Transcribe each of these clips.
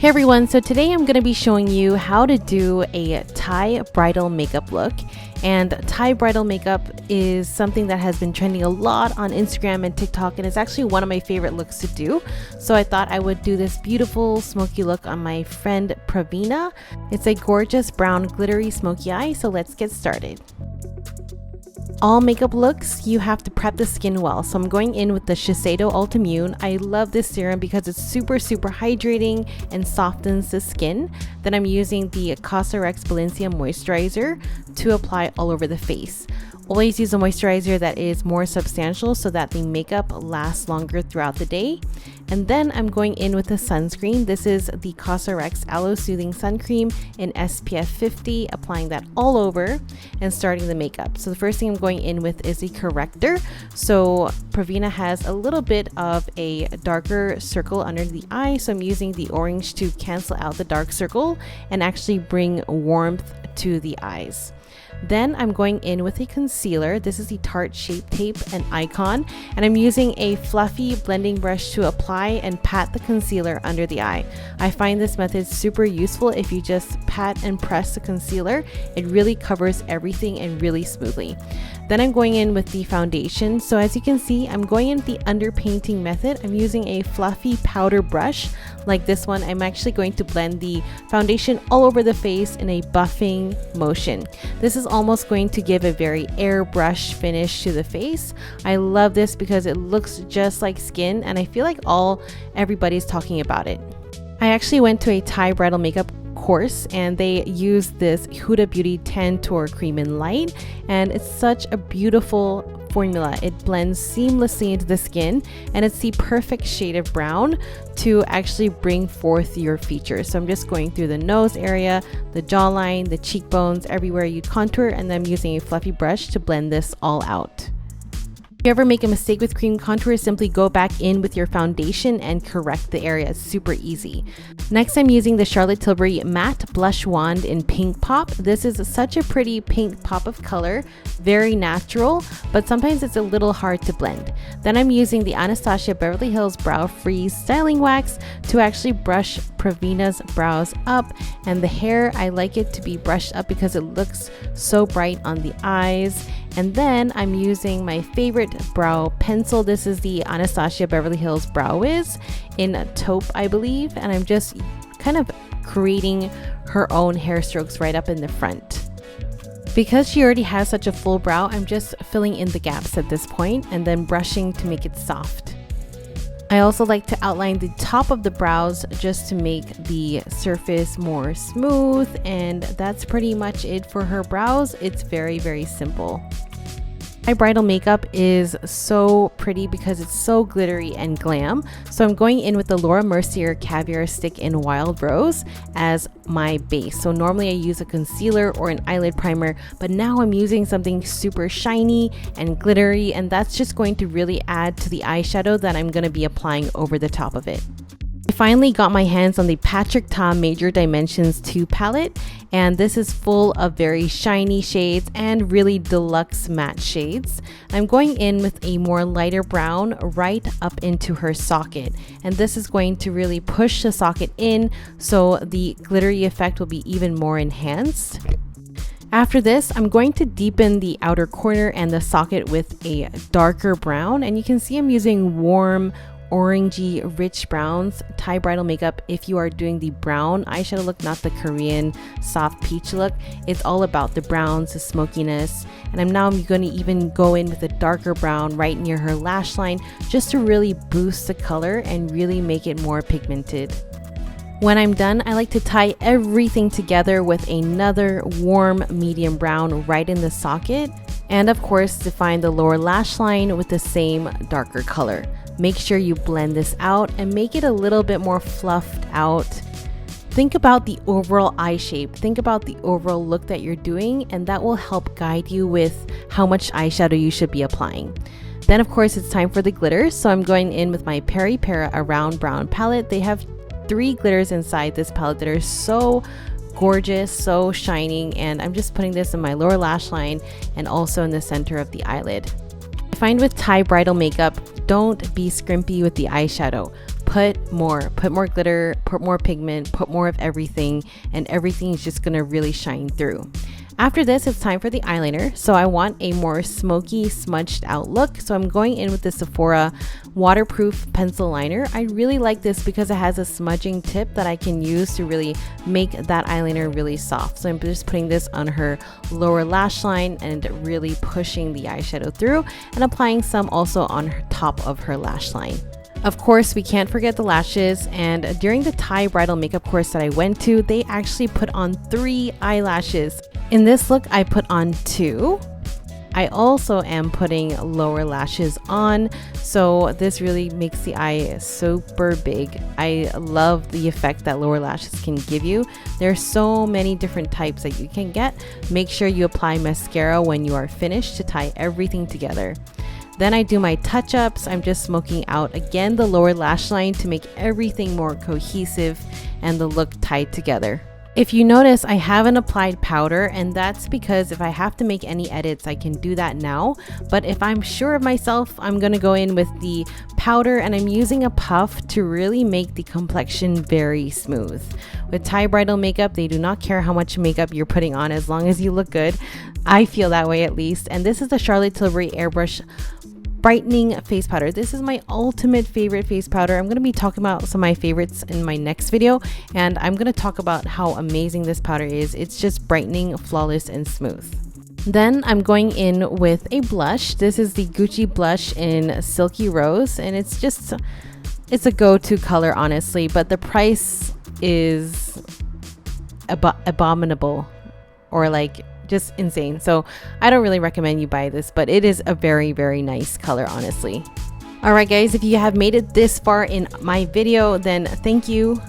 Hey everyone, so today I'm going to be showing you how to do a Thai bridal makeup look. And Thai bridal makeup is something that has been trending a lot on Instagram and TikTok, and it's actually one of my favorite looks to do. So I thought I would do this beautiful smoky look on my friend Pravina. It's a gorgeous brown glittery smoky eye, so let's get started. All makeup looks, you have to prep the skin well. So I'm going in with the Shiseido Ultimune. I love this serum because it's super hydrating and softens the skin. Then I'm using the Cosrx Valencia moisturizer to apply all over the face. Always use a moisturizer that is more substantial so that the makeup lasts longer throughout the day. And then I'm going in with a sunscreen. This is the Cosrx Aloe Soothing Sun Cream in SPF 50, applying that all over and starting the makeup. So the first thing I'm going in with is a corrector. So Pravina has a little bit of a darker circle under the eye, so I'm using the orange to cancel out the dark circle and actually bring warmth to the eyes. Then I'm going in with a concealer. This is the Tarte Shape Tape and Icon, and I'm using a fluffy blending brush to apply and pat the concealer under the eye. I find this method super useful. If you just pat and press the concealer, it really covers everything and really smoothly. Then I'm going in with the foundation. So as you can see, I'm going in with the underpainting method. I'm using a fluffy powder brush like this one. I'm actually going to blend the foundation all over the face in a buffing motion. This is almost going to give a very airbrush finish to the face. I love this because it looks just like skin, and I feel like everybody's talking about it. I actually went to a Thai bridal makeup course, and they use this Huda Beauty Tantour Cream in Light, and it's such a beautiful formula. It blends seamlessly into the skin, and it's the perfect shade of brown to actually bring forth your features. So I'm just going through the nose area, the jawline, the cheekbones, everywhere you contour, and then I'm using a fluffy brush to blend this all out. If you ever make a mistake with cream contour, simply go back in with your foundation and correct the area. It's super easy. Next, I'm using the Charlotte Tilbury Matte Blush Wand in Pink Pop. This is such a pretty pink pop of color, very natural, but sometimes it's a little hard to blend. Then I'm using the Anastasia Beverly Hills Brow Freeze Styling Wax to actually brush Pravina's brows up, and the hair, I like it to be brushed up because it looks so bright on the eyes. And then I'm using my favorite brow pencil. This is the Anastasia Beverly Hills Brow Wiz in taupe, I believe. And I'm just kind of creating her own hair strokes right up in the front. Because she already has such a full brow, I'm just filling in the gaps at this point and then brushing to make it soft. I also like to outline the top of the brows just to make the surface more smooth, and that's pretty much it for her brows. It's very simple. My bridal makeup is so pretty because it's so glittery and glam. So I'm going in with the Laura Mercier Caviar Stick in Wild Rose as my base. So normally I use a concealer or an eyelid primer, but now I'm using something super shiny and glittery, and that's just going to really add to the eyeshadow that I'm going to be applying over the top of it. I finally got my hands on the Patrick Ta Major Dimensions 2 palette, and this is full of very shiny shades and really deluxe matte shades. I'm going in with a more lighter brown right up into her socket, and this is going to really push the socket in so the glittery effect will be even more enhanced. After this, I'm going to deepen the outer corner and the socket with a darker brown, and you can see I'm using warm orangey rich browns. Thai bridal makeup, if you are doing the brown eyeshadow look, not the Korean soft peach look, it's all about the browns, the smokiness. And I'm going to even go in with a darker brown right near her lash line just to really boost the color and really make it more pigmented. When I'm done, I like to tie everything together with another warm medium brown right in the socket, and of course define the lower lash line with the same darker color. Make sure you blend this out and make it a little bit more fluffed out. Think about the overall eye shape. Think about the overall look that you're doing, and that will help guide you with how much eyeshadow you should be applying. Then of course it's time for the glitters. So I'm going in with my Peri Para Around Brown palette. They have 3 glitters inside this palette that are so gorgeous, so shining, and I'm just putting this in my lower lash line and also in the center of the eyelid. I find with Thai bridal makeup, don't be scrimpy with the eyeshadow. put more glitter, put more pigment, put more of everything, and everything is just gonna really shine through. After this, it's time for the eyeliner. So I want a more smoky, smudged out look. So I'm going in with the Sephora waterproof pencil liner. I really like this because it has a smudging tip that I can use to really make that eyeliner really soft. So I'm just putting this on her lower lash line and really pushing the eyeshadow through, and applying some also on her top of her lash line. Of course, we can't forget the lashes, and during the Thai bridal makeup course that I went to, they actually put on 3 eyelashes. In this look, I put on 2. I also am putting lower lashes on, so this really makes the eye super big. I love the effect that lower lashes can give you. There's so many different types that you can get. Make sure you apply mascara when you are finished to tie everything together. Then I do my touch-ups. I'm just smoking out again the lower lash line to make everything more cohesive and the look tied together. If you notice, I haven't applied powder, and that's because if I have to make any edits, I can do that now. But if I'm sure of myself, I'm gonna go in with the powder, and I'm using a puff to really make the complexion very smooth. With Thai bridal makeup, they do not care how much makeup you're putting on as long as you look good. I feel that way at least. And this is the Charlotte Tilbury Airbrush brightening face powder. This is my ultimate favorite face powder. I'm going to be talking about some of my favorites in my next video, and I'm going to talk about how amazing this powder is. It's just brightening, flawless, and smooth. Then I'm going in with a blush. This is the Gucci blush in Silky Rose, and it's a go-to color, honestly, but the price is abominable, or like just insane. So I don't really recommend you buy this, but it is a very, very nice color, honestly. All right, guys, if you have made it this far in my video, then thank you,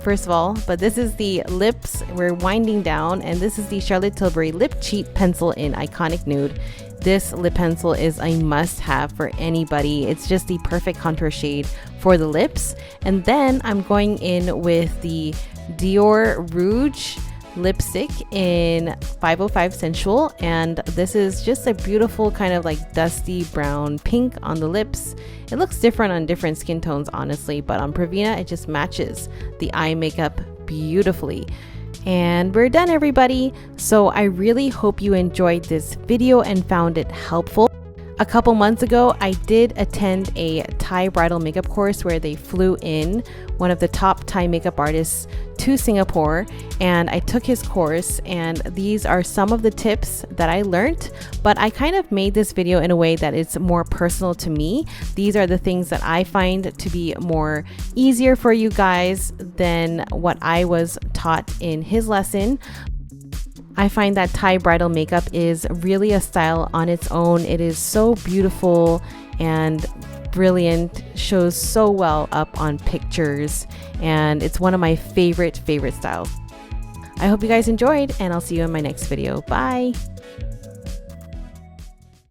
first of all. But this is the lips. We're winding down, and this is the Charlotte Tilbury Lip Cheat Pencil in Iconic Nude. This lip pencil is a must-have for anybody. It's just the perfect contour shade for the lips. And then I'm going in with the Dior Rouge lipstick in 505 Sensual, and this is just a beautiful kind of like dusty brown pink on the lips. It looks different on different skin tones, honestly, but on Pravina it just matches the eye makeup beautifully. And we're done, everybody. So I really hope you enjoyed this video and found it helpful. A couple months ago, I did attend a Thai bridal makeup course where they flew in one of the top Thai makeup artists to Singapore, and I took his course, and these are some of the tips that I learned, but I kind of made this video in a way that it's more personal to me. These are the things that I find to be more easier for you guys than what I was taught in his lesson. I find that Thai bridal makeup is really a style on its own. It is so beautiful and brilliant, shows so well up on pictures, and it's one of my favorite styles. I hope you guys enjoyed, and I'll see you in my next video. Bye!